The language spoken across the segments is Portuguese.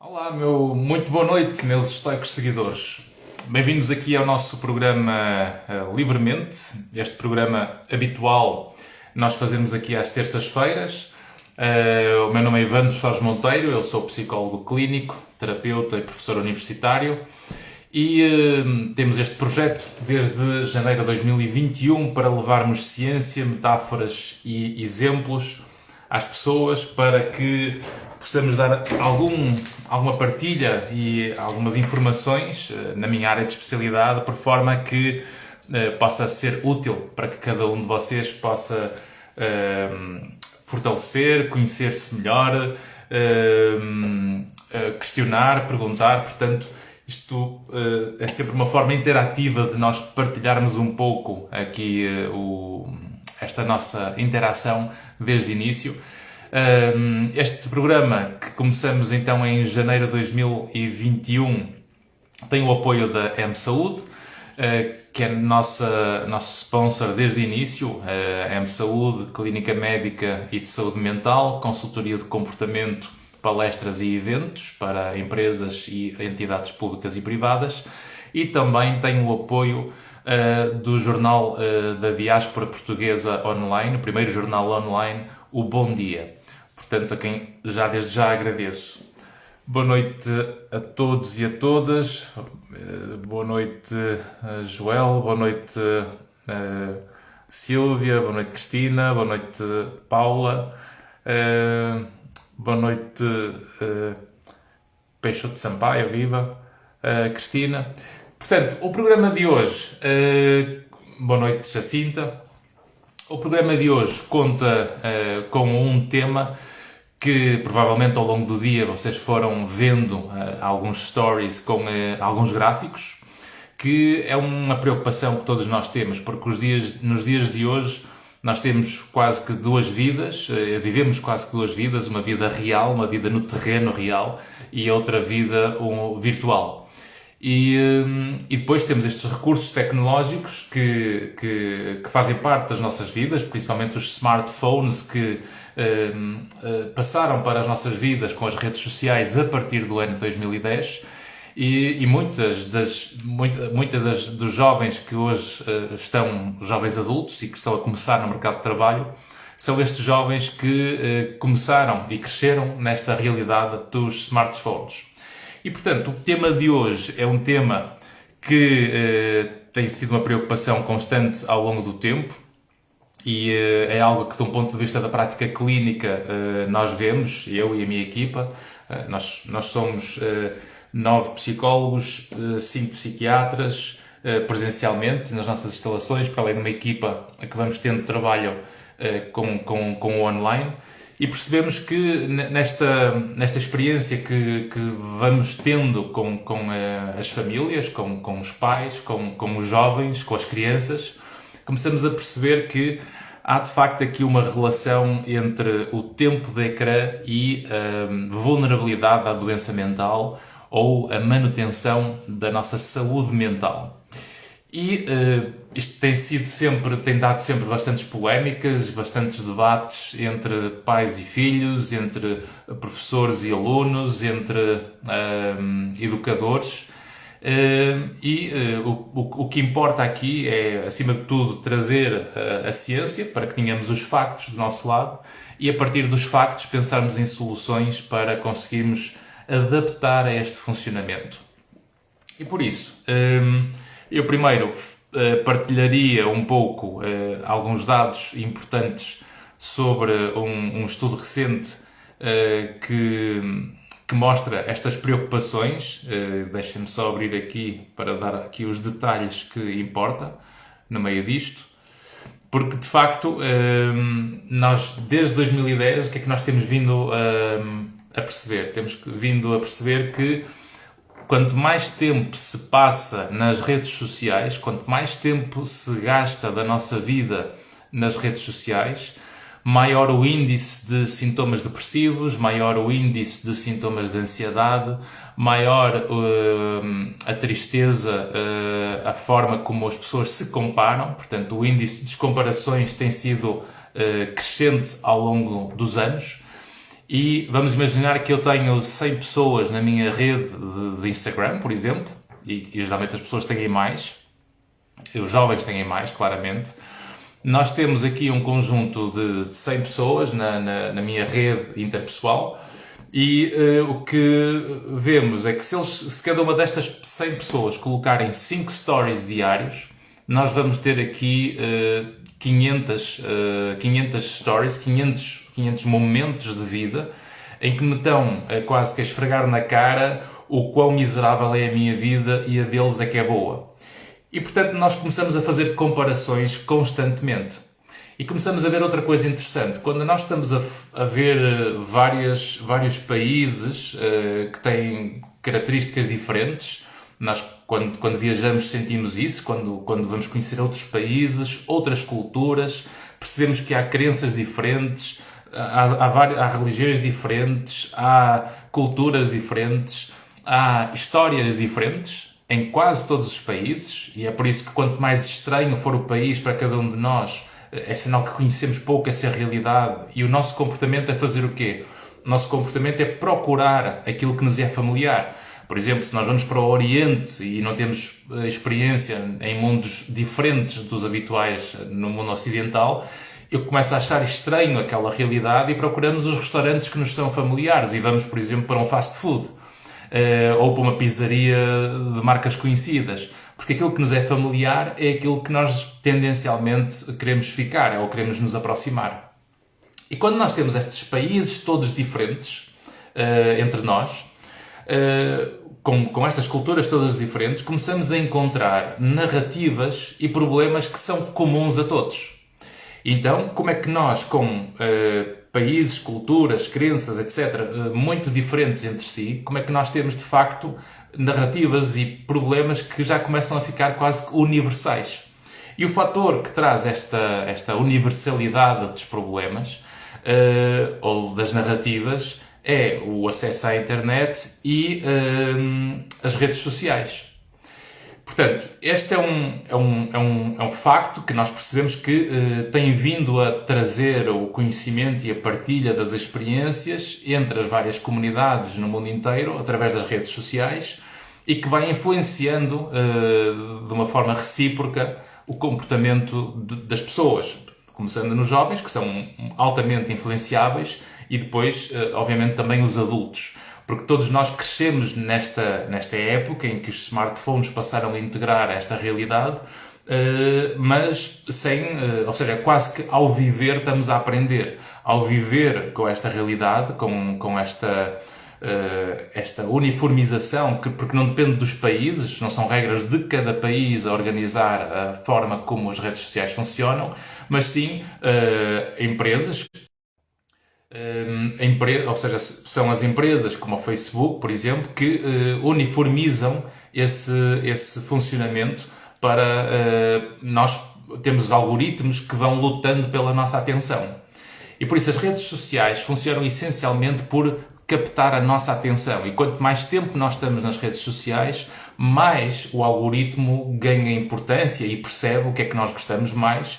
Olá, muito boa noite, meus estoicos seguidores. Bem-vindos aqui ao nosso programa Livremente, este programa habitual nós fazemos aqui às terças-feiras. O meu nome é Evandro Soares Monteiro, eu sou psicólogo clínico, terapeuta e professor universitário e temos este projeto desde janeiro de 2021 para levarmos ciência, metáforas e exemplos às pessoas para que possamos dar alguma partilha e algumas informações na minha área de especialidade, por forma que possa ser útil para que cada um de vocês possa fortalecer, conhecer-se melhor, questionar, perguntar. Portanto, isto é sempre uma forma interativa de nós partilharmos um pouco aqui esta nossa interação desde o início. Este programa, que começamos então em janeiro de 2021, tem o apoio da M-Saúde, que é nosso sponsor desde o início. A M-Saúde, clínica médica e de saúde mental, consultoria de comportamento, palestras e eventos para empresas e entidades públicas e privadas, e também tem o apoio do jornal da diáspora portuguesa online, o primeiro jornal online, o Bom Dia. Portanto, a quem desde já agradeço. Boa noite a todos e a todas. Boa noite, Joel. Boa noite, Silvia. Boa noite, Cristina. Boa noite, Paula. Boa noite, Peixoto de Sampaio, viva. Cristina. Portanto, o programa de hoje... boa noite, Jacinta. O programa de hoje conta com um tema que provavelmente ao longo do dia vocês foram vendo alguns stories com alguns gráficos, que é uma preocupação que todos nós temos, porque nos dias de hoje nós temos quase que duas vidas, vivemos quase que duas vidas, uma vida real, uma vida no terreno real e outra vida virtual. E depois temos estes recursos tecnológicos que fazem parte das nossas vidas, principalmente os smartphones que passaram para as nossas vidas com as redes sociais a partir do ano 2010, e muitas dos jovens que hoje estão, jovens adultos e que estão a começar no mercado de trabalho, são estes jovens que começaram e cresceram nesta realidade dos smartphones. E, portanto, o tema de hoje é um tema que tem sido uma preocupação constante ao longo do tempo e é algo que, de um ponto de vista da prática clínica, nós vemos, eu e a minha equipa. Nós somos 9 psicólogos, 5 psiquiatras, presencialmente nas nossas instalações, para além de uma equipa a que vamos tendo trabalho com o online. E percebemos que nesta experiência que vamos tendo com as famílias, com os pais, com os jovens, com as crianças, começamos a perceber que há de facto aqui uma relação entre o tempo de ecrã e a vulnerabilidade à doença mental ou a manutenção da nossa saúde mental. E isto tem dado sempre bastantes polémicas, bastantes debates entre pais e filhos, entre professores e alunos, entre educadores. O que importa aqui é, acima de tudo, trazer a ciência para que tenhamos os factos do nosso lado e, a partir dos factos, pensarmos em soluções para conseguirmos adaptar a este funcionamento. E por isso... eu primeiro partilharia um pouco alguns dados importantes sobre um estudo recente que mostra estas preocupações. Deixem-me só abrir aqui para dar aqui os detalhes que importa no meio disto. Porque, de facto, nós desde 2010, o que é que nós temos vindo a perceber? Temos vindo a perceber que quanto mais tempo se passa nas redes sociais, quanto mais tempo se gasta da nossa vida nas redes sociais, maior o índice de sintomas depressivos, maior o índice de sintomas de ansiedade, maior a tristeza, a forma como as pessoas se comparam. Portanto, o índice de comparações tem sido crescente ao longo dos anos. E vamos imaginar que eu tenho 100 pessoas na minha rede de Instagram, por exemplo, e geralmente as pessoas têm mais, os jovens têm mais, claramente. Nós temos aqui um conjunto de 100 pessoas na minha rede interpessoal e o que vemos é que se cada uma destas 100 pessoas colocarem 5 stories diários, nós vamos ter aqui 500 stories, 500 momentos de vida em que me estão quase que a esfregar na cara o quão miserável é a minha vida e a deles é que é boa. E, portanto, nós começamos a fazer comparações constantemente. E começamos a ver outra coisa interessante. Quando nós estamos a ver vários países que têm características diferentes, nós, quando viajamos, sentimos isso. Quando vamos conhecer outros países, outras culturas, percebemos que há crenças diferentes, há religiões diferentes, há culturas diferentes, há histórias diferentes em quase todos os países, e é por isso que quanto mais estranho for o país para cada um de nós, é sinal que conhecemos pouco essa realidade, e o nosso comportamento é fazer o quê? O nosso comportamento é procurar aquilo que nos é familiar. Por exemplo, se nós vamos para o Oriente e não temos experiência em mundos diferentes dos habituais no mundo ocidental, eu começo a achar estranho aquela realidade e procuramos os restaurantes que nos são familiares e vamos, por exemplo, para um fast food. Ou para uma pizzaria de marcas conhecidas, porque aquilo que nos é familiar é aquilo que nós tendencialmente queremos ficar ou queremos nos aproximar. E quando nós temos estes países todos diferentes entre nós, com estas culturas todas diferentes, começamos a encontrar narrativas e problemas que são comuns a todos. Então, como é que nós, com países, culturas, crenças, etc., muito diferentes entre si, como é que nós temos, de facto, narrativas e problemas que já começam a ficar quase universais? E o fator que traz esta universalidade dos problemas, ou das narrativas, é o acesso à internet e as redes sociais. Portanto, este é um facto que nós percebemos que tem vindo a trazer o conhecimento e a partilha das experiências entre as várias comunidades no mundo inteiro, através das redes sociais, e que vai influenciando de uma forma recíproca o comportamento das pessoas, começando nos jovens, que são altamente influenciáveis, e depois, obviamente, também os adultos. Porque todos nós crescemos nesta época em que os smartphones passaram a integrar esta realidade, mas ou seja, quase que ao viver estamos a aprender. Ao viver com esta realidade, com esta uniformização, porque não depende dos países, não são regras de cada país a organizar a forma como as redes sociais funcionam, mas sim empresas. Ou seja, são as empresas como o Facebook, por exemplo, que uniformizam esse funcionamento para nós termos algoritmos que vão lutando pela nossa atenção. E por isso as redes sociais funcionam essencialmente por captar a nossa atenção. E quanto mais tempo nós estamos nas redes sociais, mais o algoritmo ganha importância e percebe o que é que nós gostamos mais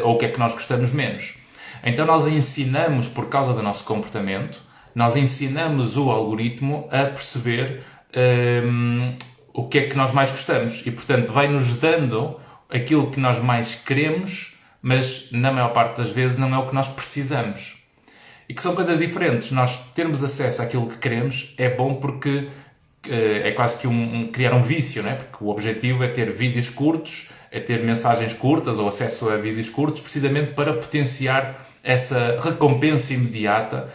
ou o que é que nós gostamos menos. Então nós ensinamos, por causa do nosso comportamento, nós ensinamos o algoritmo a perceber o que é que nós mais gostamos. E, portanto, vai-nos dando aquilo que nós mais queremos, mas, na maior parte das vezes, não é o que nós precisamos. E que são coisas diferentes. Nós termos acesso àquilo que queremos é bom porque é quase que criar um vício, não é? Porque o objetivo é ter vídeos curtos, é ter mensagens curtas ou acesso a vídeos curtos, precisamente para potenciar essa recompensa imediata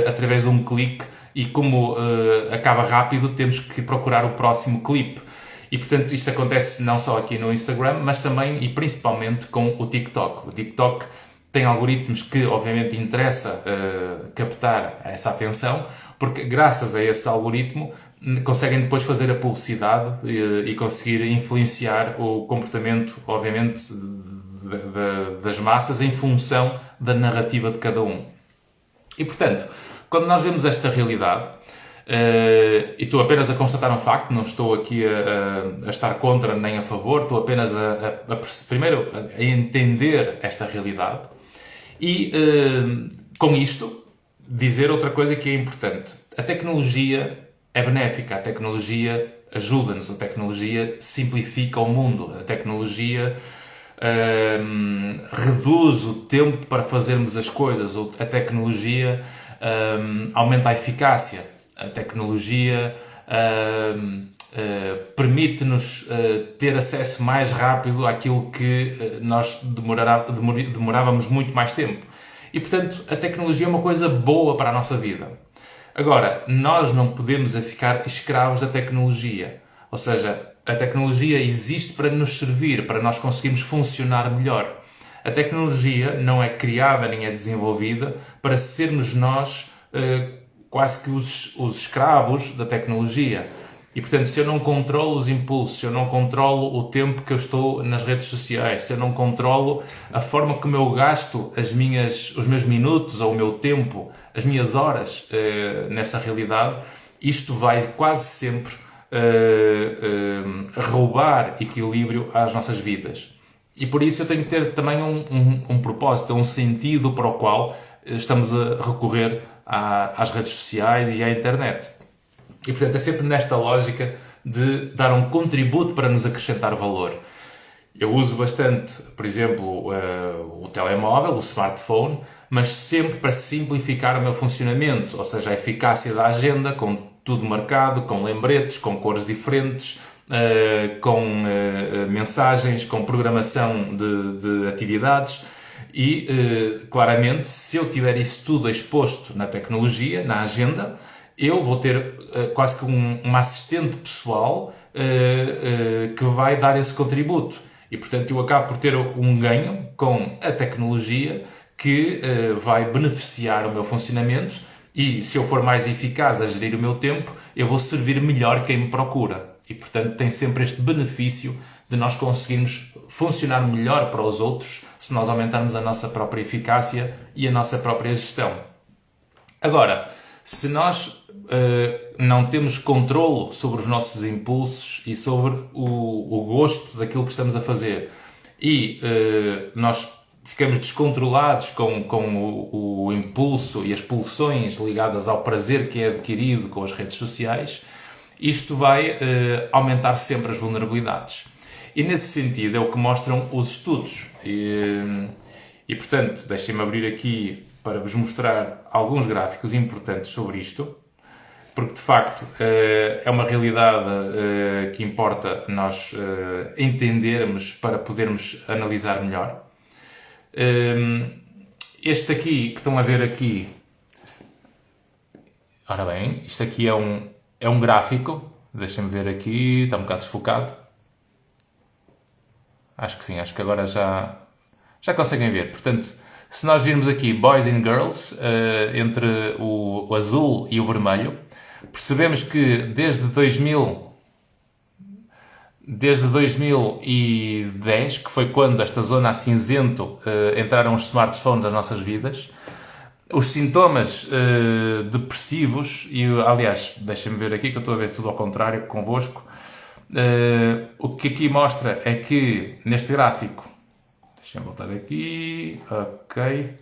através de um clique, e como acaba rápido, temos que procurar o próximo clipe. E, portanto, isto acontece não só aqui no Instagram, mas também e principalmente com o TikTok. O TikTok tem algoritmos que, obviamente, interessa captar essa atenção, porque graças a esse algoritmo conseguem depois fazer a publicidade e conseguir influenciar o comportamento, obviamente, das massas em função da narrativa de cada um. E, portanto, quando nós vemos esta realidade, e estou apenas a constatar um facto, não estou aqui a estar contra nem a favor, estou apenas primeiro a entender esta realidade, e com isto dizer outra coisa que é importante. A tecnologia é benéfica, a tecnologia ajuda-nos, a tecnologia simplifica o mundo, a tecnologia reduz o tempo para fazermos as coisas, a tecnologia aumenta a eficácia, a tecnologia permite-nos ter acesso mais rápido àquilo que nós demorávamos muito mais tempo. E, portanto, a tecnologia é uma coisa boa para a nossa vida. Agora, nós não podemos ficar escravos da tecnologia. Ou seja, a tecnologia existe para nos servir, para nós conseguirmos funcionar melhor. A tecnologia não é criada nem é desenvolvida para sermos nós quase que os escravos da tecnologia. E, portanto, se eu não controlo os impulsos, se eu não controlo o tempo que eu estou nas redes sociais, se eu não controlo a forma como eu gasto os meus minutos ou o meu tempo, as minhas horas nessa realidade, isto vai quase sempre roubar equilíbrio às nossas vidas. E por isso eu tenho que ter também um propósito, um sentido para o qual estamos a recorrer às redes sociais e à internet. E, portanto, é sempre nesta lógica de dar um contributo para nos acrescentar valor. Eu uso bastante, por exemplo, o telemóvel, o smartphone, mas sempre para simplificar o meu funcionamento, ou seja, a eficácia da agenda, com tudo marcado, com lembretes, com cores diferentes, com mensagens, com programação de atividades. E, claramente, se eu tiver isso tudo exposto na tecnologia, na agenda, eu vou ter quase que uma assistente pessoal que vai dar esse contributo. E, portanto, eu acabo por ter um ganho com a tecnologia que vai beneficiar o meu funcionamento e, se eu for mais eficaz a gerir o meu tempo, eu vou servir melhor quem me procura. E, portanto, tem sempre este benefício de nós conseguirmos funcionar melhor para os outros se nós aumentarmos a nossa própria eficácia e a nossa própria gestão. Agora, se nós não temos controle sobre os nossos impulsos e sobre o gosto daquilo que estamos a fazer e nós ficamos descontrolados com o impulso e as pulsões ligadas ao prazer que é adquirido com as redes sociais, isto vai aumentar sempre as vulnerabilidades. E nesse sentido é o que mostram os estudos. E portanto, deixem-me abrir aqui para vos mostrar alguns gráficos importantes sobre isto, porque de facto é uma realidade que importa nós entendermos para podermos analisar melhor. Este aqui, que estão a ver aqui, ora bem, isto aqui é um gráfico, deixem-me ver aqui, está um bocado desfocado. Acho que sim, acho que agora já conseguem ver. Portanto, se nós virmos aqui Boys and Girls, entre o azul e o vermelho, percebemos que desde 2010, que foi quando esta zona a cinzento entraram os smartphones nas nossas vidas, os sintomas depressivos, e aliás, deixem-me ver aqui que eu estou a ver tudo ao contrário convosco, o que aqui mostra é que neste gráfico, deixem-me voltar aqui, ok.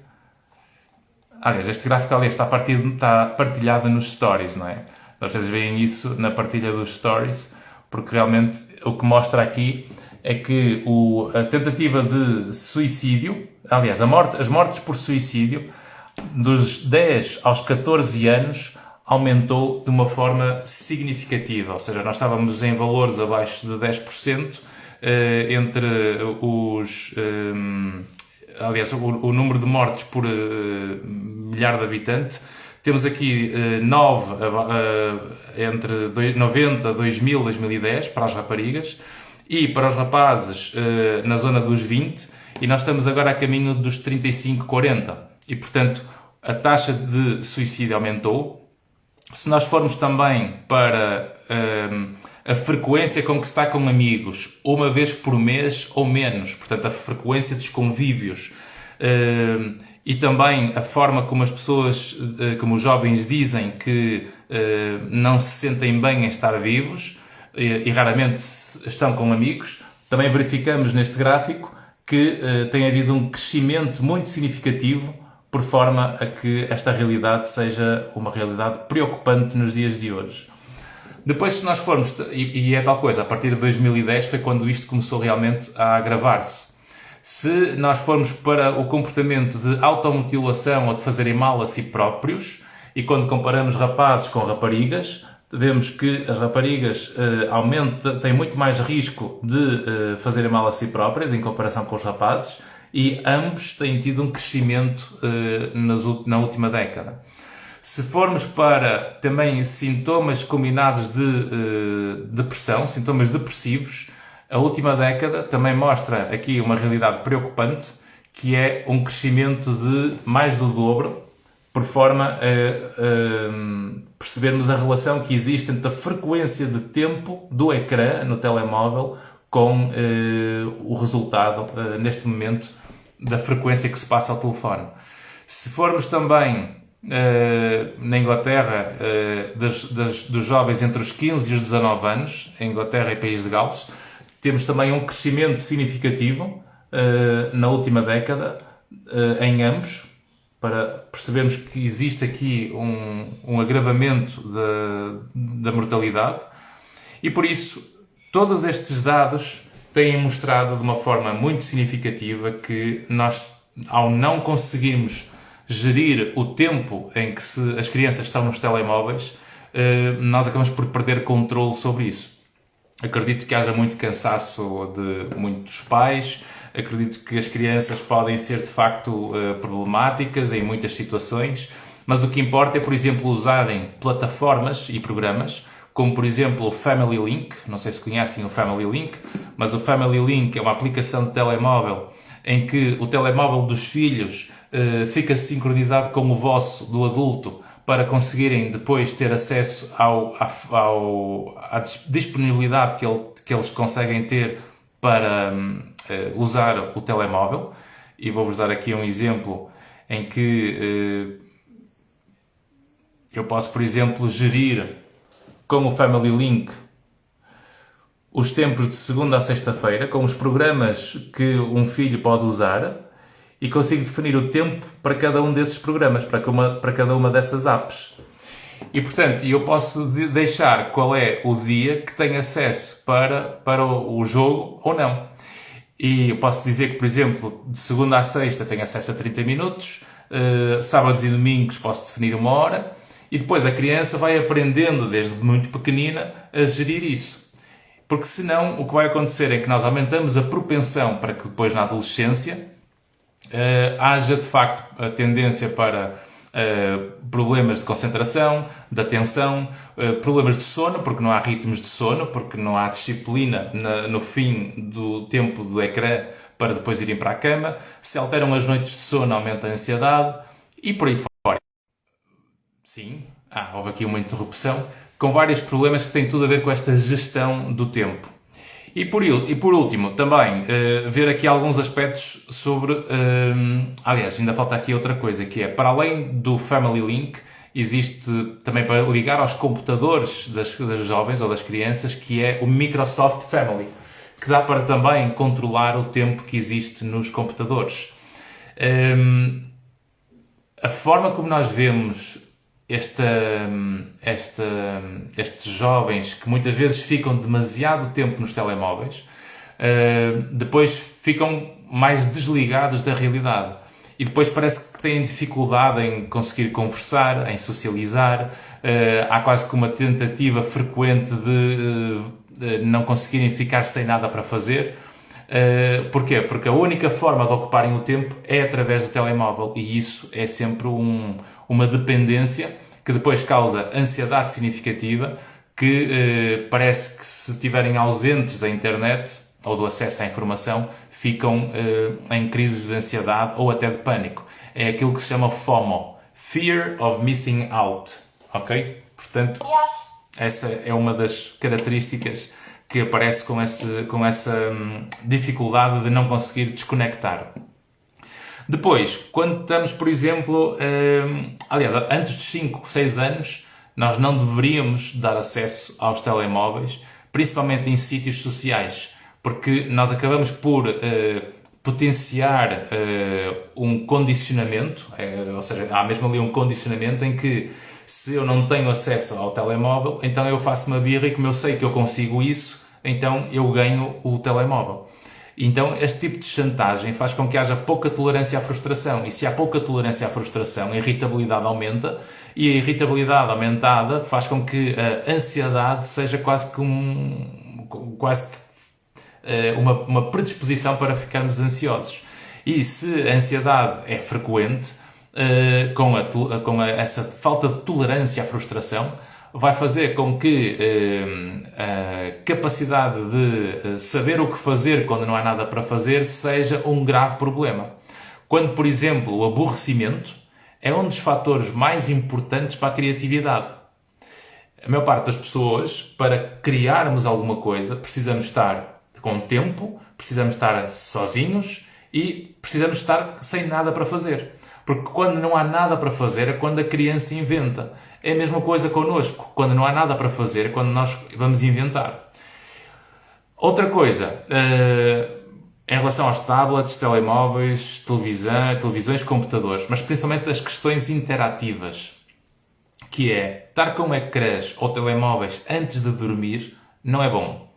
Aliás, este gráfico ali está partilhado nos stories, não é? Às vezes veem isso na partilha dos stories, porque realmente o que mostra aqui é que a tentativa de suicídio, aliás, as mortes por suicídio, dos 10 aos 14 anos, aumentou de uma forma significativa. Ou seja, nós estávamos em valores abaixo de 10%, entre os... aliás, o número de mortes por milhar de habitante. Temos aqui 9 entre 90, 2000 e 2010 para as raparigas e para os rapazes na zona dos 20, e nós estamos agora a caminho dos 35, 40. E, portanto, a taxa de suicídio aumentou. Se nós formos também para a frequência com que se está com amigos, uma vez por mês ou menos, portanto, a frequência dos convívios, e também a forma como as pessoas, como os jovens dizem que não se sentem bem em estar vivos e raramente estão com amigos, também verificamos neste gráfico que tem havido um crescimento muito significativo por forma a que esta realidade seja uma realidade preocupante nos dias de hoje. Depois, se nós formos, e é tal coisa, a partir de 2010 foi quando isto começou realmente a agravar-se. Se nós formos para o comportamento de automutilação ou de fazerem mal a si próprios, e quando comparamos rapazes com raparigas, vemos que as raparigas têm muito mais risco de fazerem mal a si próprias em comparação com os rapazes, e ambos têm tido um crescimento na última década. Se formos para também sintomas combinados de depressão, sintomas depressivos, a última década também mostra aqui uma realidade preocupante, que é um crescimento de mais do dobro, por forma a percebermos a relação que existe entre a frequência de tempo do ecrã no telemóvel com o resultado, neste momento, da frequência que se passa ao telefone. Se formos também na Inglaterra, dos jovens entre os 15 e os 19 anos, em Inglaterra e País de Gales, temos também um crescimento significativo na última década em ambos, para percebermos que existe aqui um agravamento da mortalidade, e por isso todos estes dados têm mostrado de uma forma muito significativa que nós, ao não conseguirmos gerir o tempo em que as crianças estão nos telemóveis, nós acabamos por perder controle sobre isso. Acredito que haja muito cansaço de muitos pais, acredito que as crianças podem ser de facto problemáticas em muitas situações, mas o que importa é, por exemplo, usarem plataformas e programas, como por exemplo o Family Link. Não sei se conhecem o Family Link, mas o Family Link é uma aplicação de telemóvel em que o telemóvel dos filhos fica sincronizado com o vosso, do adulto, para conseguirem depois ter acesso à disponibilidade que eles conseguem ter para usar o telemóvel. E vou-vos dar aqui um exemplo em que eu posso, por exemplo, gerir com o Family Link os tempos de segunda a sexta-feira, com os programas que um filho pode usar, e consigo definir o tempo para cada um desses programas, para cada uma dessas apps. E, portanto, eu posso deixar qual é o dia que tem acesso para o jogo ou não. E eu posso dizer que, por exemplo, de segunda a sexta tenho acesso a 30 minutos, sábados e domingos posso definir 1 hora, e depois a criança vai aprendendo, desde muito pequenina, a gerir isso. Porque senão o que vai acontecer é que nós aumentamos a propensão para que depois na adolescência haja de facto a tendência para problemas de concentração, de atenção, problemas de sono, porque não há ritmos de sono, porque não há disciplina no fim do tempo do ecrã para depois irem para a cama. Se alteram as noites de sono, aumenta a ansiedade e por aí fora. Sim, houve aqui uma interrupção, com vários problemas que têm tudo a ver com esta gestão do tempo. E por último, também, ver aqui alguns aspectos sobre... aliás, ainda falta aqui outra coisa, que é, para além do Family Link, existe também para ligar aos computadores das jovens ou das crianças, que é o Microsoft Family, que dá para também controlar o tempo que existe nos computadores. A forma como nós vemos estes jovens que muitas vezes ficam demasiado tempo nos telemóveis, depois ficam mais desligados da realidade e depois parece que têm dificuldade em conseguir conversar, em socializar. Há quase que uma tentativa frequente de não conseguirem ficar sem nada para fazer. Porquê? Porque a única forma de ocuparem o tempo é através do telemóvel, e isso é sempre uma dependência que depois causa ansiedade significativa, que parece que, se estiverem ausentes da internet ou do acesso à informação, ficam em crises de ansiedade ou até de pânico. É aquilo que se chama FOMO, Fear of Missing Out, ok? Portanto, essa é uma das características que aparece com essa dificuldade de não conseguir desconectar. Depois, quando estamos, por exemplo, aliás, antes dos 5, 6 anos, nós não deveríamos dar acesso aos telemóveis, principalmente em sítios sociais, porque nós acabamos por potenciar um condicionamento, ou seja, há mesmo ali um condicionamento em que se eu não tenho acesso ao telemóvel, então eu faço uma birra e como eu sei que eu consigo isso, então eu ganho o telemóvel. Então este tipo de chantagem faz com que haja pouca tolerância à frustração. E se há pouca tolerância à frustração, a irritabilidade aumenta. E a irritabilidade aumentada faz com que a ansiedade seja quase que uma predisposição para ficarmos ansiosos. E se a ansiedade é frequente, com essa falta de tolerância à frustração, vai fazer com que a capacidade de saber o que fazer quando não há nada para fazer seja um grave problema. Quando, por exemplo, o aborrecimento é um dos fatores mais importantes para a criatividade. A maior parte das pessoas, para criarmos alguma coisa, precisamos estar com tempo, precisamos estar sozinhos e precisamos estar sem nada para fazer. Porque quando não há nada para fazer é quando a criança inventa. É a mesma coisa connosco. Quando não há nada para fazer é quando nós vamos inventar. Outra coisa, em relação aos tablets, telemóveis, televisões, computadores, mas principalmente as questões interativas, que é estar com ecrãs ou telemóveis antes de dormir, não é bom.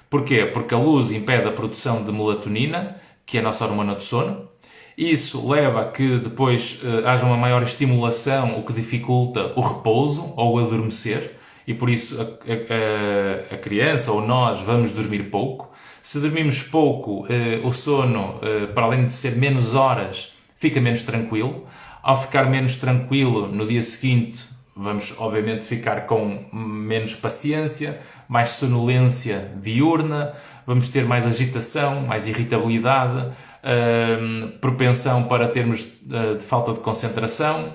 Porquê? Porque a luz impede a produção de melatonina, que é a nossa hormona do sono. Isso leva a que depois haja uma maior estimulação, o que dificulta o repouso ou o adormecer, e por isso a criança ou nós vamos dormir pouco. Se dormimos pouco, o sono, para além de ser menos horas, fica menos tranquilo. Ao ficar menos tranquilo, no dia seguinte, vamos obviamente ficar com menos paciência, mais sonolência diurna, vamos ter mais agitação, mais irritabilidade, propensão para termos de falta de concentração,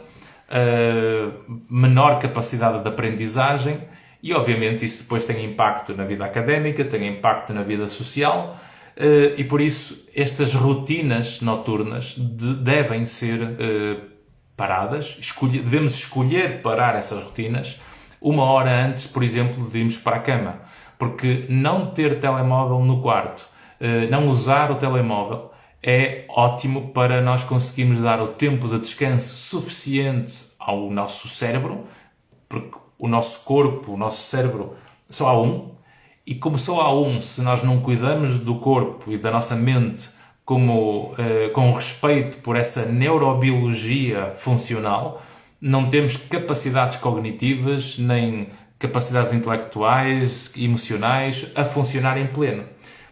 menor capacidade de aprendizagem e obviamente isso depois tem impacto na vida académica, tem impacto na vida social e por isso estas rotinas noturnas devem ser paradas. Devemos escolher parar essas rotinas 1 hora antes, por exemplo, de irmos para a cama, porque não ter telemóvel no quarto, não usar o telemóvel é ótimo para nós conseguirmos dar o tempo de descanso suficiente ao nosso cérebro, porque o nosso corpo, o nosso cérebro, só há um, e como só há um, se nós não cuidamos do corpo e da nossa mente com respeito por essa neurobiologia funcional, não temos capacidades cognitivas, nem capacidades intelectuais, emocionais, a funcionar em pleno.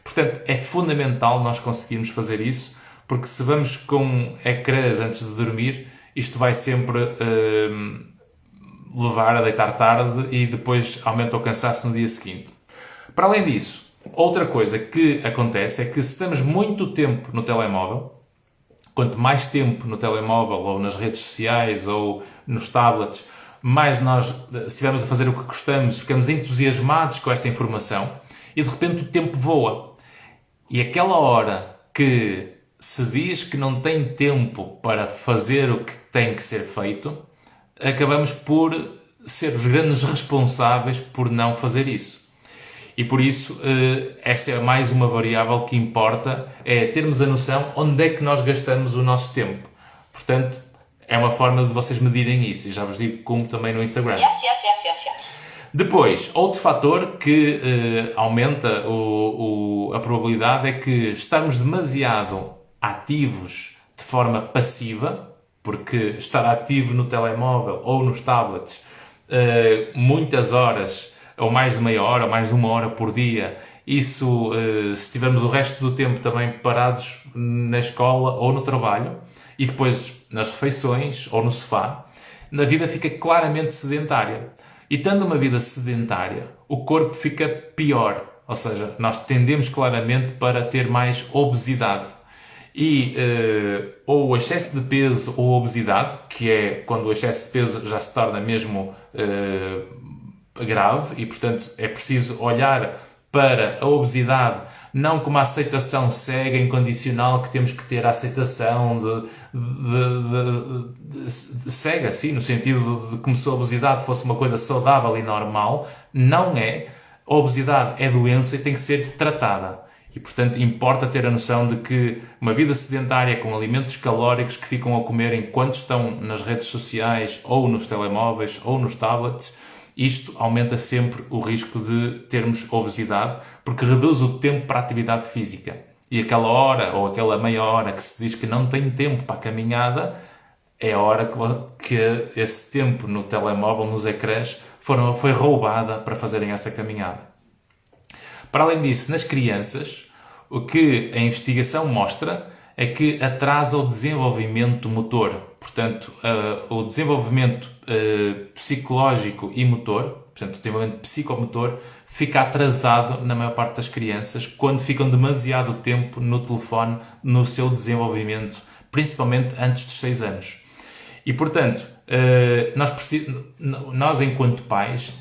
Portanto, é fundamental nós conseguirmos fazer isso, porque se vamos com ecrãs antes de dormir, isto vai sempre levar a deitar tarde e depois aumenta o cansaço no dia seguinte. Para além disso, outra coisa que acontece é que se estamos muito tempo no telemóvel, quanto mais tempo no telemóvel ou nas redes sociais ou nos tablets, mais nós, se estivermos a fazer o que gostamos, ficamos entusiasmados com essa informação e de repente o tempo voa. E aquela hora que se diz que não tem tempo para fazer o que tem que ser feito, acabamos por ser os grandes responsáveis por não fazer isso. E por isso, essa é mais uma variável que importa, é termos a noção onde é que nós gastamos o nosso tempo. Portanto, é uma forma de vocês medirem isso, e já vos digo como também no Instagram. Yes. Depois, outro fator que aumenta a probabilidade é que estarmos demasiado ativos de forma passiva, porque estar ativo no telemóvel ou nos tablets muitas horas, ou mais de meia hora, ou mais de 1 hora por dia, isso, se tivermos o resto do tempo também parados na escola ou no trabalho, e depois nas refeições ou no sofá, a vida fica claramente sedentária. E tendo uma vida sedentária, o corpo fica pior. Ou seja, nós tendemos claramente para ter mais obesidade. E ou o excesso de peso ou obesidade, que é quando o excesso de peso já se torna mesmo grave e, portanto, é preciso olhar para a obesidade não como a aceitação cega, incondicional, que temos que ter a aceitação cega, sim, no sentido de como se a obesidade fosse uma coisa saudável e normal. Não é. A obesidade é doença e tem que ser tratada. E, portanto, importa ter a noção de que uma vida sedentária com alimentos calóricos que ficam a comer enquanto estão nas redes sociais ou nos telemóveis ou nos tablets, isto aumenta sempre o risco de termos obesidade, porque reduz o tempo para a atividade física. E aquela hora ou aquela meia hora que se diz que não tem tempo para a caminhada, é a hora que esse tempo no telemóvel, nos ecrãs, foi roubada para fazerem essa caminhada. Para além disso, nas crianças, o que a investigação mostra é que atrasa o desenvolvimento motor. Portanto, o desenvolvimento psicológico e motor, portanto, o desenvolvimento psicomotor, fica atrasado na maior parte das crianças quando ficam demasiado tempo no telefone, no seu desenvolvimento, principalmente antes dos 6 anos. E, portanto, nós enquanto pais,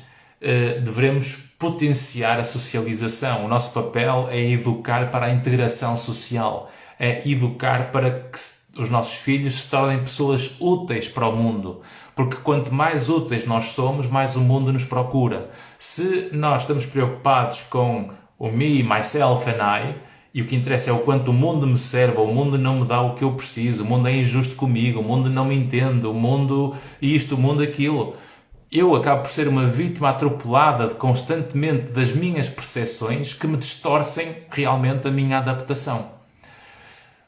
devemos potenciar a socialização. O nosso papel é educar para a integração social, é educar para que os nossos filhos se tornem pessoas úteis para o mundo. Porque quanto mais úteis nós somos, mais o mundo nos procura. Se nós estamos preocupados com o me, myself and I, e o que interessa é o quanto o mundo me serve, o mundo não me dá o que eu preciso, o mundo é injusto comigo, o mundo não me entende, o mundo isto, o mundo aquilo, eu acabo por ser uma vítima atropelada constantemente das minhas percepções que me distorcem realmente a minha adaptação.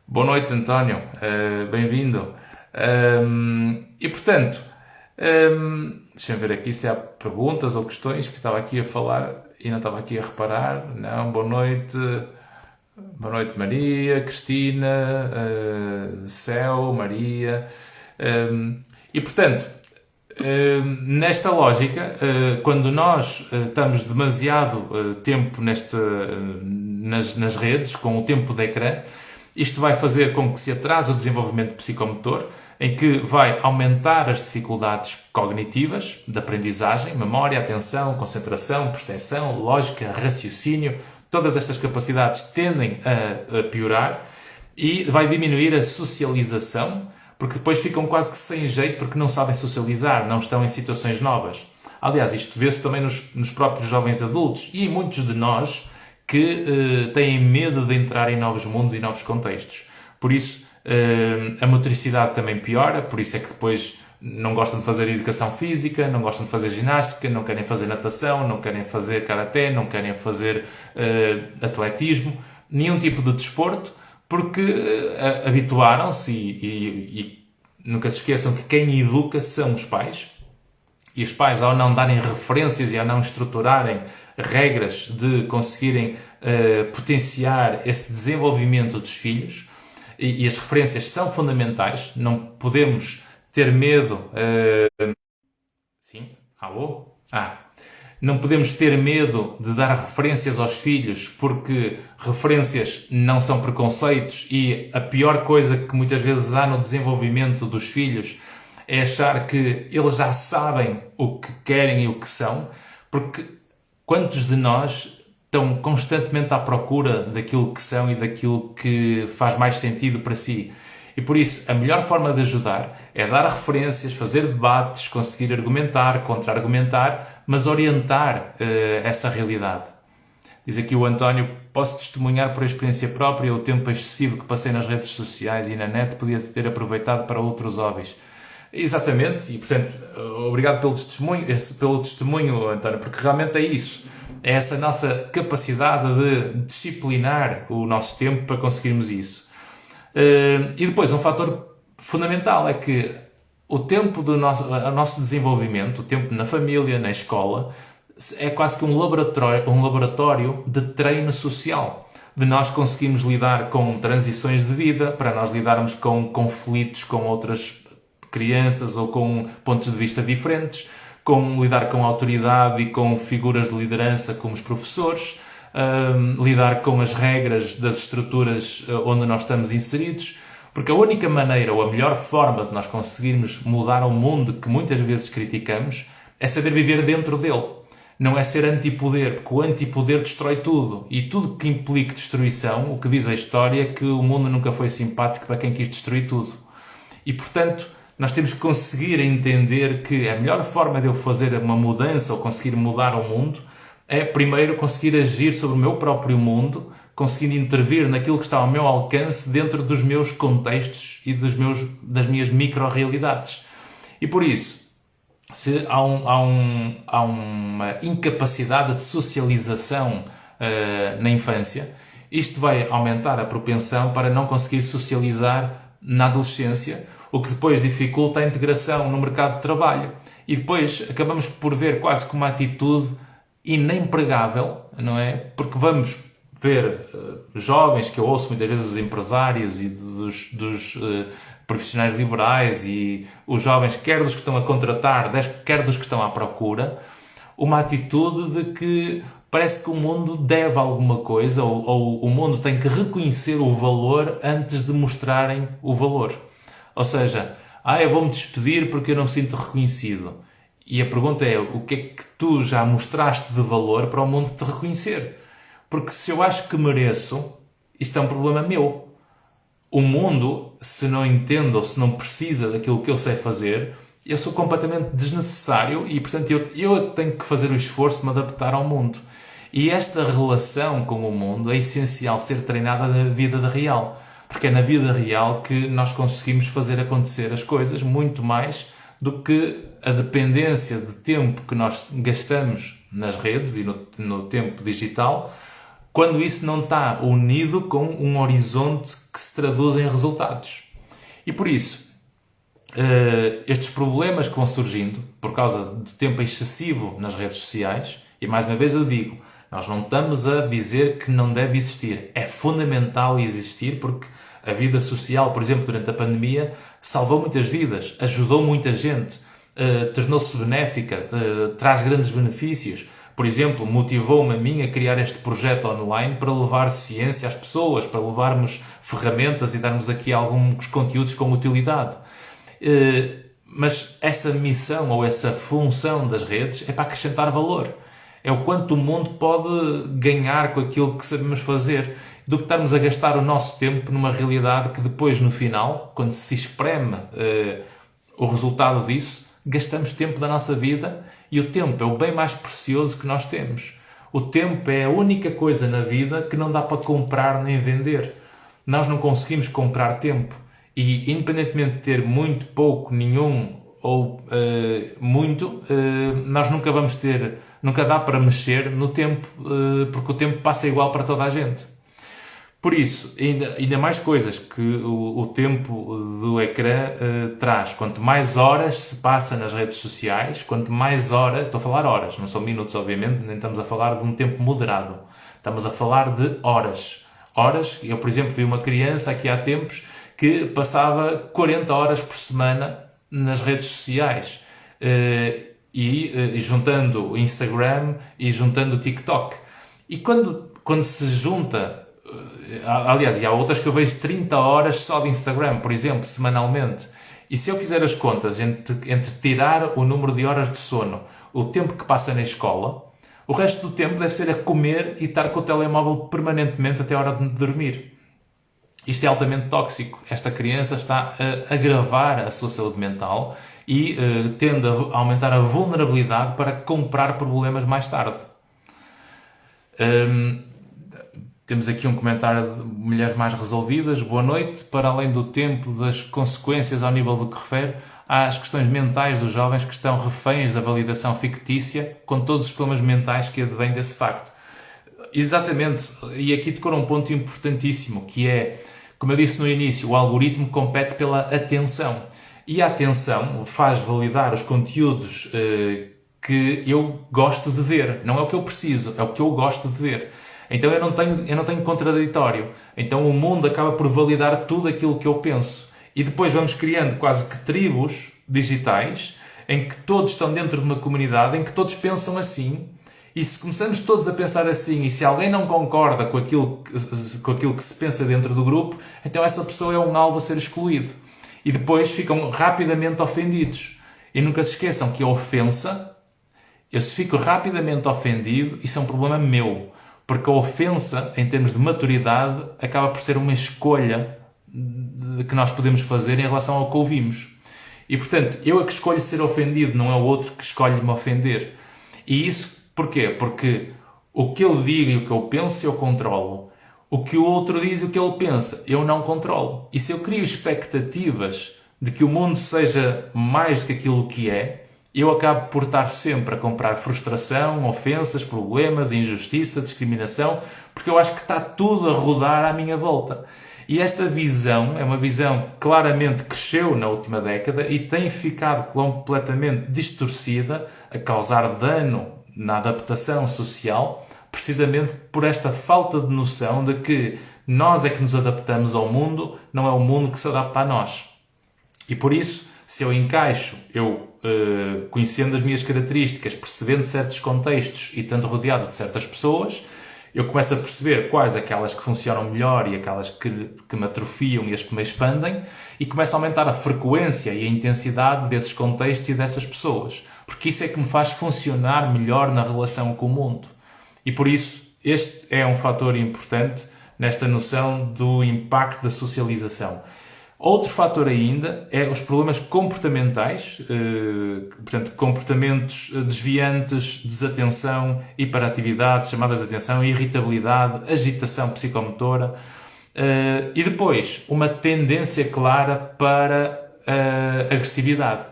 Boa noite, António. Bem-vindo. E, portanto, deixa-me ver aqui se há perguntas ou questões que estava aqui a falar e não estava aqui a reparar. Não, boa noite. Boa noite, Maria, Cristina, Céu, Maria. E, portanto, nesta lógica, quando nós estamos demasiado tempo nas redes, com o tempo de ecrã, isto vai fazer com que se atrase o desenvolvimento psicomotor, em que vai aumentar as dificuldades cognitivas de aprendizagem, memória, atenção, concentração, percepção, lógica, raciocínio. Todas estas capacidades tendem a piorar e vai diminuir a socialização, porque depois ficam quase que sem jeito porque não sabem socializar, não estão em situações novas. Aliás, isto vê-se também nos próprios jovens adultos e em muitos de nós que têm medo de entrar em novos mundos e novos contextos. Por isso, a motricidade também piora, por isso é que depois não gostam de fazer educação física, não gostam de fazer ginástica, não querem fazer natação, não querem fazer karaté, não querem fazer atletismo, nenhum tipo de desporto, porque habituaram-se e nunca se esqueçam que quem educa são os pais. E os pais, ao não darem referências e ao não estruturarem regras de conseguirem potenciar esse desenvolvimento dos filhos, e as referências são fundamentais, não podemos ter medo... Sim? Alô? Não podemos ter medo de dar referências aos filhos, porque referências não são preconceitos e a pior coisa que muitas vezes há no desenvolvimento dos filhos é achar que eles já sabem o que querem e o que são, porque quantos de nós estão constantemente à procura daquilo que são e daquilo que faz mais sentido para si? E por isso, a melhor forma de ajudar é dar referências, fazer debates, conseguir argumentar, contra-argumentar, mas orientar essa realidade. Diz aqui o António: posso testemunhar por experiência própria o tempo excessivo que passei nas redes sociais e na net podia ter aproveitado para outros hobbies. Exatamente, e portanto, obrigado pelo testemunho, António, porque realmente é isso. É essa nossa capacidade de disciplinar o nosso tempo para conseguirmos isso. E depois, um fator fundamental é que o tempo do nosso desenvolvimento, o tempo na família, na escola, é quase que um laboratório de treino social. De nós conseguirmos lidar com transições de vida, para nós lidarmos com conflitos com outras crianças ou com pontos de vista diferentes, com lidar com autoridade e com figuras de liderança como os professores, lidar com as regras das estruturas onde nós estamos inseridos, porque a única maneira ou a melhor forma de nós conseguirmos mudar o mundo que muitas vezes criticamos é saber viver dentro dele. Não é ser antipoder, porque o antipoder destrói tudo. E tudo que implique destruição, o que diz a história é que o mundo nunca foi simpático para quem quis destruir tudo. E, portanto, nós temos que conseguir entender que a melhor forma de eu fazer uma mudança ou conseguir mudar o mundo é, primeiro, conseguir agir sobre o meu próprio mundo conseguindo intervir naquilo que está ao meu alcance dentro dos meus contextos e das minhas micro-realidades. E por isso, se há uma incapacidade de socialização na infância, isto vai aumentar a propensão para não conseguir socializar na adolescência, o que depois dificulta a integração no mercado de trabalho. E depois acabamos por ver quase como uma atitude inempregável, não é? Porque vamos ver jovens, que eu ouço muitas vezes os empresários e dos profissionais liberais e os jovens, quer dos que estão a contratar, quer dos que estão à procura, uma atitude de que parece que o mundo deve alguma coisa ou o mundo tem que reconhecer o valor antes de mostrarem o valor. Ou seja, eu vou-me despedir porque eu não me sinto reconhecido. E a pergunta é, o que é que tu já mostraste de valor para o mundo te reconhecer? Porque se eu acho que mereço, isto é um problema meu. O mundo, se não entende ou se não precisa daquilo que eu sei fazer, eu sou completamente desnecessário e, portanto, eu tenho que fazer o esforço de me adaptar ao mundo. E esta relação com o mundo é essencial ser treinada na vida real. Porque é na vida real que nós conseguimos fazer acontecer as coisas muito mais do que a dependência de tempo que nós gastamos nas redes e no tempo digital, quando isso não está unido com um horizonte que se traduz em resultados. E por isso, estes problemas que vão surgindo por causa do tempo excessivo nas redes sociais, e mais uma vez eu digo, nós não estamos a dizer que não deve existir. É fundamental existir porque a vida social, por exemplo, durante a pandemia, salvou muitas vidas, ajudou muita gente, tornou-se benéfica, traz grandes benefícios. Por exemplo, motivou-me a mim a criar este projeto online para levar ciência às pessoas, para levarmos ferramentas e darmos aqui alguns conteúdos com utilidade. Mas essa missão ou essa função das redes é para acrescentar valor. É o quanto o mundo pode ganhar com aquilo que sabemos fazer, do que estarmos a gastar o nosso tempo numa realidade que depois, no final, quando se espreme o resultado disso, gastamos tempo da nossa vida e o tempo é o bem mais precioso que nós temos. O tempo é a única coisa na vida que não dá para comprar nem vender. Nós não conseguimos comprar tempo e, independentemente de ter muito, pouco, nenhum ou muito, nós nunca vamos ter, nunca dá para mexer no tempo, porque o tempo passa igual para toda a gente. Por isso, ainda mais coisas que o tempo do ecrã traz. Quanto mais horas se passa nas redes sociais, quanto mais horas, estou a falar horas, não são minutos obviamente, nem estamos a falar de um tempo moderado. Estamos a falar de horas. Horas, eu por exemplo vi uma criança aqui há tempos que passava 40 horas por semana nas redes sociais. E juntando o Instagram e juntando o TikTok. E quando se junta... Aliás, e há outras que eu vejo 30 horas só de Instagram, por exemplo, semanalmente. E se eu fizer as contas entre tirar o número de horas de sono, o tempo que passa na escola, o resto do tempo deve ser a comer e estar com o telemóvel permanentemente até a hora de dormir. Isto é altamente tóxico. Esta criança está a agravar a sua saúde mental e tende a aumentar a vulnerabilidade para comprar problemas mais tarde. Temos aqui um comentário de Mulheres Mais Resolvidas. Boa noite. Para além do tempo, das consequências ao nível do que refere, há as questões mentais dos jovens que estão reféns da validação fictícia, com todos os problemas mentais que advêm desse facto. Exatamente. E aqui tocou um ponto importantíssimo, que é, como eu disse no início, o algoritmo compete pela atenção. E a atenção faz validar os conteúdos que eu gosto de ver. Não é o que eu preciso, é o que eu gosto de ver. Então eu não tenho contraditório. Então o mundo acaba por validar tudo aquilo que eu penso. E depois vamos criando quase que tribos digitais em que todos estão dentro de uma comunidade, em que todos pensam assim. E se começamos todos a pensar assim, e se alguém não concorda com aquilo que se pensa dentro do grupo, então essa pessoa é um alvo a ser excluído. E depois ficam rapidamente ofendidos. E nunca se esqueçam que a ofensa, eu se fico rapidamente ofendido, isso é um problema meu. Porque a ofensa, em termos de maturidade, acaba por ser uma escolha que nós podemos fazer em relação ao que ouvimos. E, portanto, eu é que escolho ser ofendido, não é o outro que escolhe me ofender. E isso porquê? Porque o que eu digo e o que eu penso eu controlo. o que o outro diz e o que ele pensa. Eu não controlo. E se eu crio expectativas de que o mundo seja mais do que aquilo que é, eu acabo por estar sempre a comprar frustração, ofensas, problemas, injustiça, discriminação, porque eu acho que está tudo a rodar à minha volta. E esta visão é uma visão que claramente cresceu na última década e tem ficado completamente distorcida, a causar dano na adaptação social, precisamente por esta falta de noção de que nós é que nos adaptamos ao mundo, não é o mundo que se adapta a nós. E por isso, se eu encaixo, conhecendo as minhas características, percebendo certos contextos e estando rodeado de certas pessoas, eu começo a perceber quais aquelas que funcionam melhor e aquelas que me atrofiam e as que me expandem, e começo a aumentar a frequência e a intensidade desses contextos e dessas pessoas, porque isso é que me faz funcionar melhor na relação com o mundo. E por isso, este é um fator importante nesta noção do impacto da socialização. Outro fator ainda é os problemas comportamentais, portanto, comportamentos desviantes, desatenção, hiperatividade, chamadas de atenção, irritabilidade, agitação psicomotora, e depois uma tendência clara para agressividade.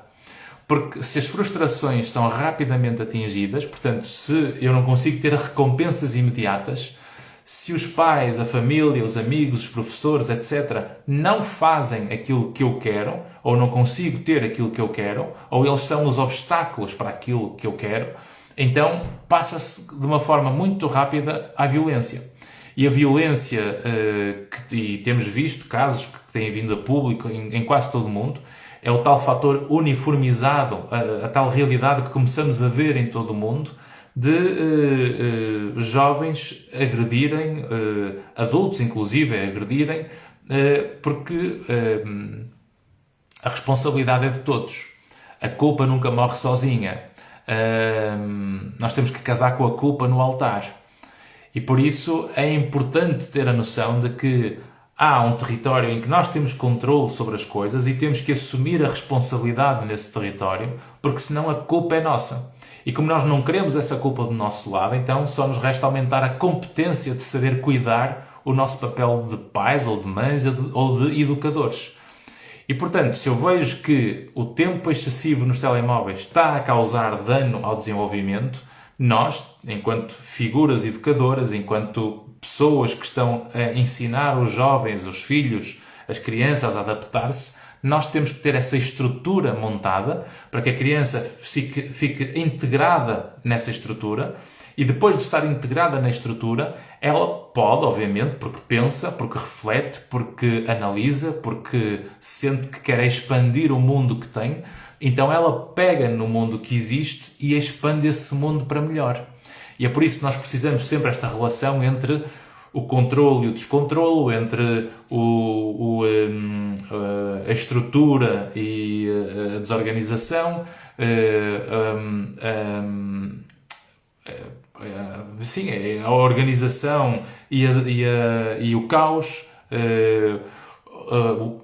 Porque se as frustrações são rapidamente atingidas, portanto, se eu não consigo ter recompensas imediatas, se os pais, a família, os amigos, os professores, etc., não fazem aquilo que eu quero, ou não consigo ter aquilo que eu quero, ou eles são os obstáculos para aquilo que eu quero, então passa-se de uma forma muito rápida à violência. E a violência, e temos visto casos que têm vindo a público em quase todo o mundo, é o tal fator uniformizado, a tal realidade que começamos a ver em todo o mundo, de jovens agredirem, adultos inclusive agredirem, porque a responsabilidade é de todos. A culpa nunca morre sozinha. Nós temos que casar com a culpa no altar. E por isso é importante ter a noção de que há um território em que nós temos controle sobre as coisas e temos que assumir a responsabilidade nesse território, porque senão a culpa é nossa. E como nós não queremos essa culpa do nosso lado, então só nos resta aumentar a competência de saber cuidar o nosso papel de pais ou de mães ou de educadores. E portanto, se eu vejo que o tempo excessivo nos telemóveis está a causar dano ao desenvolvimento, nós, enquanto figuras educadoras, enquanto pessoas que estão a ensinar os jovens, os filhos, as crianças a adaptar-se, nós temos que ter essa estrutura montada para que a criança fique integrada nessa estrutura, e depois de estar integrada na estrutura, ela pode, obviamente, porque pensa, porque reflete, porque analisa, porque sente que quer expandir o mundo que tem, então ela pega no mundo que existe e expande esse mundo para melhor. E é por isso que nós precisamos sempre esta relação entre o controle e o descontrole, entre a estrutura e a desorganização, sim, a organização e o caos,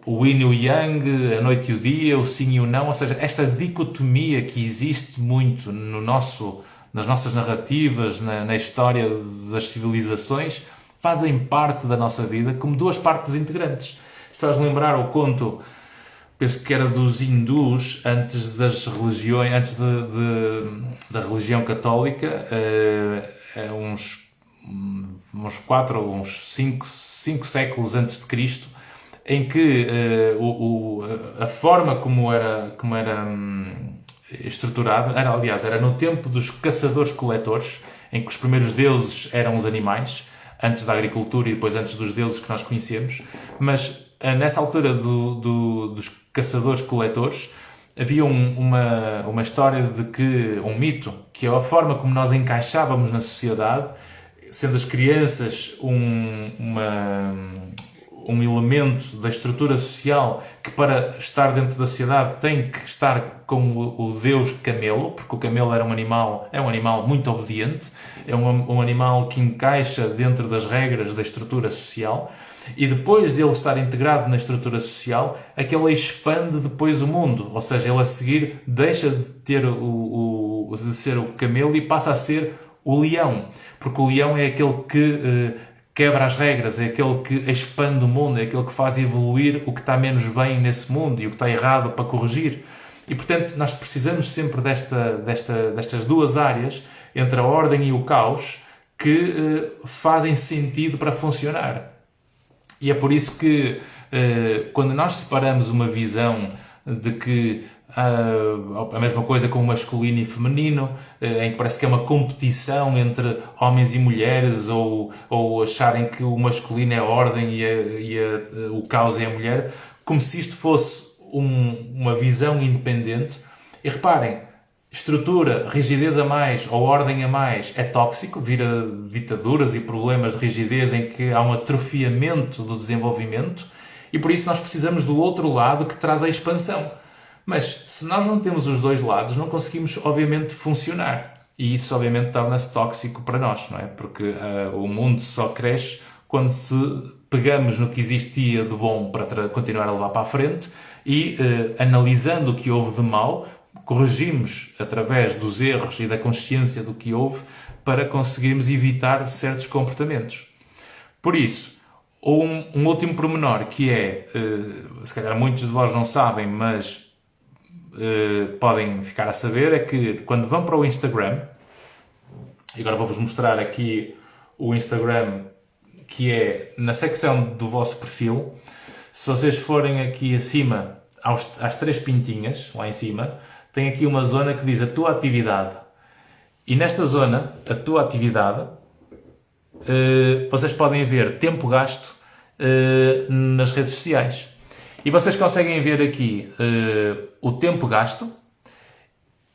o yin e o yang, a noite e o dia, o sim e o não, ou seja, esta dicotomia que existe muito nas nossas narrativas, na história das civilizações, fazem parte da nossa vida como duas partes integrantes. Estás a lembrar o conto, penso que era dos hindus, antes das religiões, antes da religião católica, uns 4 ou uns 5 séculos antes de Cristo, em que a forma como era estruturado, era no tempo dos caçadores-coletores, em que os primeiros deuses eram os animais, antes da agricultura e depois antes dos deuses que nós conhecemos, mas nessa altura dos caçadores-coletores havia uma história de que, um mito, que é a forma como nós encaixávamos na sociedade, sendo as crianças um elemento da estrutura social que, para estar dentro da sociedade, tem que estar com o deus camelo, porque o camelo é um animal muito obediente, é um animal que encaixa dentro das regras da estrutura social, e depois de ele estar integrado na estrutura social, aquele expande depois o mundo, ou seja, ele a seguir deixa de ter de ser o camelo e passa a ser o leão, porque o leão é aquele que quebra as regras, é aquele que expande o mundo, é aquele que faz evoluir o que está menos bem nesse mundo e o que está errado para corrigir. E, portanto, nós precisamos sempre destas duas áreas, entre a ordem e o caos, que fazem sentido para funcionar. E é por isso que, quando nós separamos uma visão de que a mesma coisa com o masculino e feminino, em que parece que é uma competição entre homens e mulheres, ou acharem que o masculino é a ordem o caos é a mulher, como se isto fosse uma visão independente. E reparem, estrutura, rigidez a mais ou ordem a mais é tóxico, vira ditaduras e problemas de rigidez em que há um atrofiamento do desenvolvimento, e por isso nós precisamos do outro lado que traz a expansão. Mas se nós não temos os dois lados, não conseguimos, obviamente, funcionar. E isso, obviamente, torna-se tóxico para nós, não é? Porque o mundo só cresce quando se pegamos no que existia de bom para continuar a levar para a frente e, analisando o que houve de mau, corrigimos através dos erros e da consciência do que houve para conseguirmos evitar certos comportamentos. Por isso, um último pormenor que é, se calhar muitos de vós não sabem, mas podem ficar a saber, é que quando vão para o Instagram, e agora vou-vos mostrar aqui o Instagram, que é na secção do vosso perfil. Se vocês forem aqui acima, às três pintinhas, lá em cima, tem aqui uma zona que diz a tua atividade. E nesta zona, a tua atividade, vocês podem ver tempo gasto nas redes sociais. E vocês conseguem ver aqui o tempo gasto,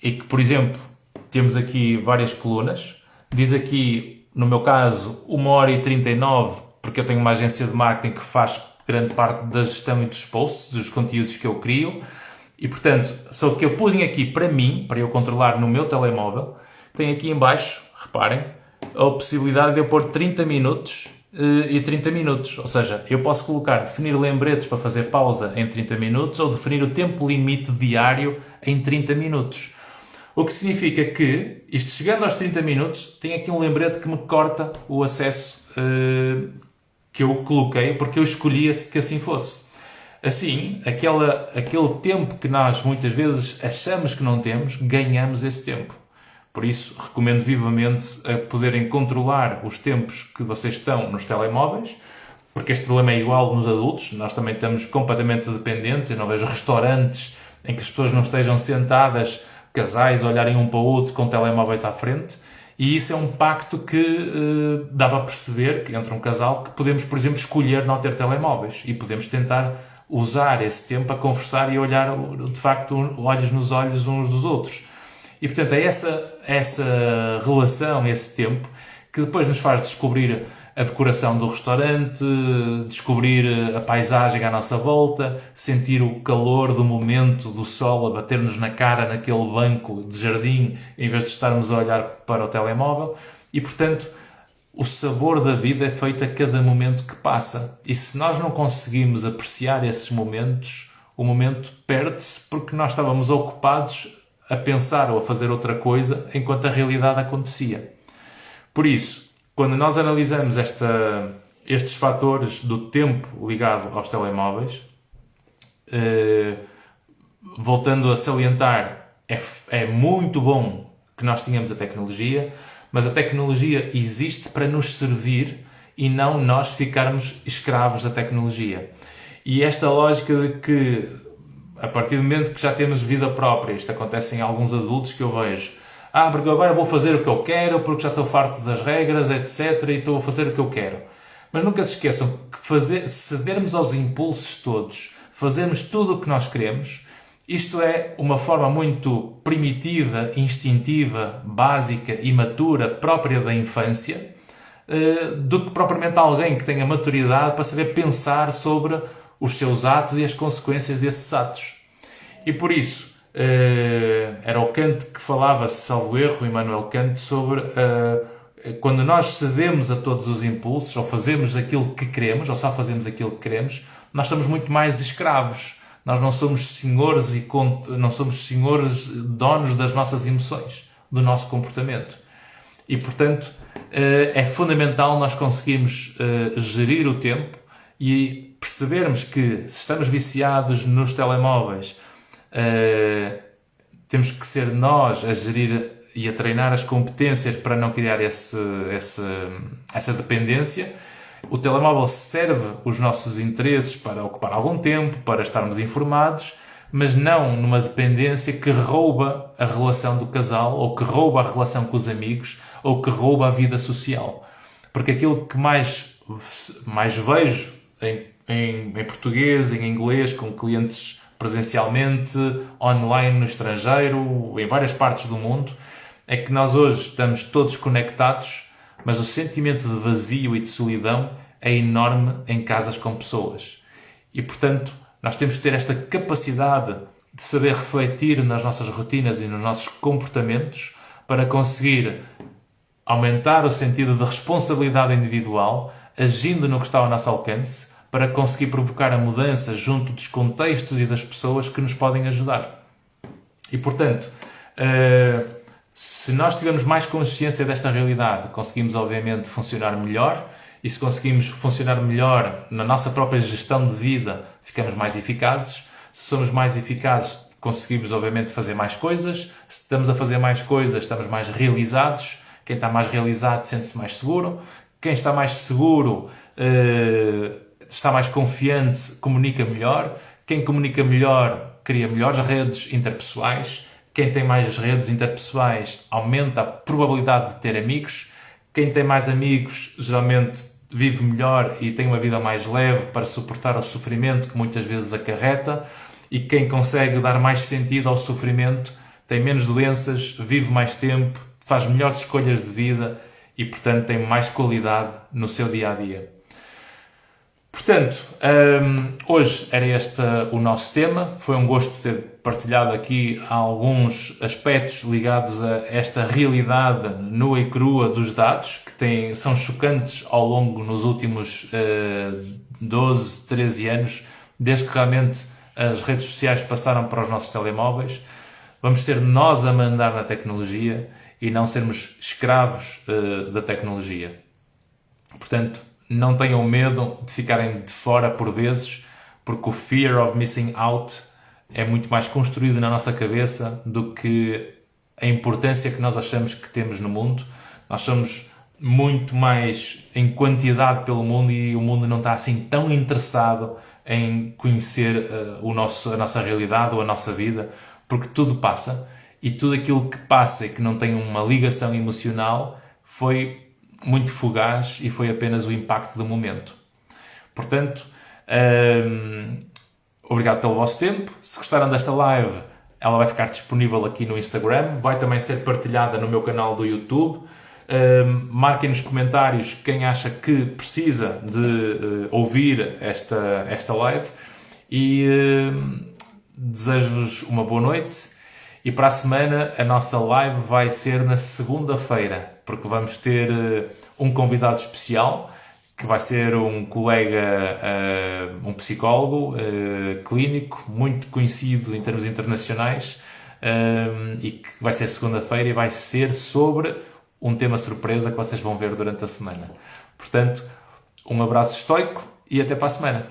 e que, por exemplo, temos aqui várias colunas. Diz aqui, no meu caso, 1h39, porque eu tenho uma agência de marketing que faz grande parte da gestão e dos posts, dos conteúdos que eu crio. E, portanto, só que eu pus aqui para mim, para eu controlar no meu telemóvel, tem aqui em baixo, reparem, a possibilidade de eu pôr 30 minutos e 30 minutos. Ou seja, eu posso definir lembretes para fazer pausa em 30 minutos ou definir o tempo limite diário em 30 minutos. O que significa que, isto chegando aos 30 minutos, tem aqui um lembrete que me corta o acesso que eu coloquei, porque eu escolhi que assim fosse. Assim, aquele tempo que nós muitas vezes achamos que não temos, ganhamos esse tempo. Por isso, recomendo vivamente a poderem controlar os tempos que vocês estão nos telemóveis, porque este problema é igual nos adultos. Nós também estamos completamente dependentes. Eu não vejo restaurantes em que as pessoas não estejam sentadas, casais, a olharem um para o outro com telemóveis à frente. E isso é um pacto que dá para perceber, que entre um casal, que podemos, por exemplo, escolher não ter telemóveis e podemos tentar usar esse tempo a conversar e olhar, de facto, olhos nos olhos uns dos outros. E, portanto, é essa relação, esse tempo, que depois nos faz descobrir a decoração do restaurante, descobrir a paisagem à nossa volta, sentir o calor do momento, do sol a bater-nos na cara naquele banco de jardim, em vez de estarmos a olhar para o telemóvel. E, portanto, o sabor da vida é feito a cada momento que passa. E se nós não conseguimos apreciar esses momentos, o momento perde-se porque nós estávamos ocupados a pensar ou a fazer outra coisa enquanto a realidade acontecia. Por isso, quando nós analisamos estes fatores do tempo ligado aos telemóveis, voltando a salientar, é muito bom que nós tenhamos a tecnologia, mas a tecnologia existe para nos servir e não nós ficarmos escravos da tecnologia. E esta lógica de que, a partir do momento que já temos vida própria, isto acontece em alguns adultos que eu vejo, porque agora vou fazer o que eu quero, porque já estou farto das regras, etc, e estou a fazer o que eu quero. Mas nunca se esqueçam que cedermos aos impulsos todos, fazermos tudo o que nós queremos, isto é uma forma muito primitiva, instintiva, básica, imatura, própria da infância, do que propriamente alguém que tenha maturidade para saber pensar sobre os seus atos e as consequências desses atos. E por isso, era o Kant que falava, salvo erro, Immanuel Kant, sobre quando nós cedemos a todos os impulsos, ou fazemos aquilo que queremos, ou só fazemos aquilo que queremos, nós somos muito mais escravos. Nós não somos senhores donos das nossas emoções, do nosso comportamento. E, portanto, é fundamental nós conseguirmos gerir o tempo e percebermos que se estamos viciados nos telemóveis, temos que ser nós a gerir e a treinar as competências para não criar essa dependência. O telemóvel serve os nossos interesses para ocupar algum tempo, para estarmos informados, mas não numa dependência que rouba a relação do casal, ou que rouba a relação com os amigos, ou que rouba a vida social. Porque aquilo que mais vejo em português, em inglês, com clientes presencialmente, online no estrangeiro, em várias partes do mundo, é que nós hoje estamos todos conectados, mas o sentimento de vazio e de solidão é enorme em casas com pessoas. E, portanto, nós temos que ter esta capacidade de saber refletir nas nossas rotinas e nos nossos comportamentos para conseguir aumentar o sentido de responsabilidade individual, agindo no que está ao nosso alcance, para conseguir provocar a mudança junto dos contextos e das pessoas que nos podem ajudar. E, portanto, se nós tivermos mais consciência desta realidade, conseguimos, obviamente, funcionar melhor. E se conseguimos funcionar melhor na nossa própria gestão de vida, ficamos mais eficazes. Se somos mais eficazes, conseguimos, obviamente, fazer mais coisas. Se estamos a fazer mais coisas, estamos mais realizados. Quem está mais realizado sente-se mais seguro. Quem está mais seguro está mais confiante, comunica melhor. Quem comunica melhor cria melhores redes interpessoais. Quem tem mais redes interpessoais aumenta a probabilidade de ter amigos. Quem tem mais amigos geralmente vive melhor e tem uma vida mais leve para suportar o sofrimento que muitas vezes acarreta. E quem consegue dar mais sentido ao sofrimento tem menos doenças, vive mais tempo, faz melhores escolhas de vida e, portanto, tem mais qualidade no seu dia-a-dia. Portanto, hoje era este o nosso tema. Foi um gosto ter partilhado aqui alguns aspectos ligados a esta realidade nua e crua dos dados, que são chocantes ao longo nos últimos 12, 13 anos, desde que realmente as redes sociais passaram para os nossos telemóveis. Vamos ser nós a mandar na tecnologia e não sermos escravos da tecnologia. Portanto, não tenham medo de ficarem de fora por vezes, porque o fear of missing out é muito mais construído na nossa cabeça do que a importância que nós achamos que temos no mundo. Nós somos muito mais em quantidade pelo mundo e o mundo não está assim tão interessado em conhecer a nossa realidade ou a nossa vida, porque tudo passa e tudo aquilo que passa e que não tem uma ligação emocional foi muito fugaz e foi apenas o impacto do momento. Portanto, obrigado pelo vosso tempo. Se gostaram desta live, ela vai ficar disponível aqui no Instagram, vai também ser partilhada no meu canal do YouTube. Marquem nos comentários quem acha que precisa de ouvir esta live e desejo-vos uma boa noite. E para a semana a nossa live vai ser na segunda-feira, porque vamos ter um convidado especial, que vai ser um colega, um psicólogo clínico, muito conhecido em termos internacionais, e que vai ser segunda-feira e vai ser sobre um tema surpresa que vocês vão ver durante a semana. Portanto, um abraço estoico e até para a semana.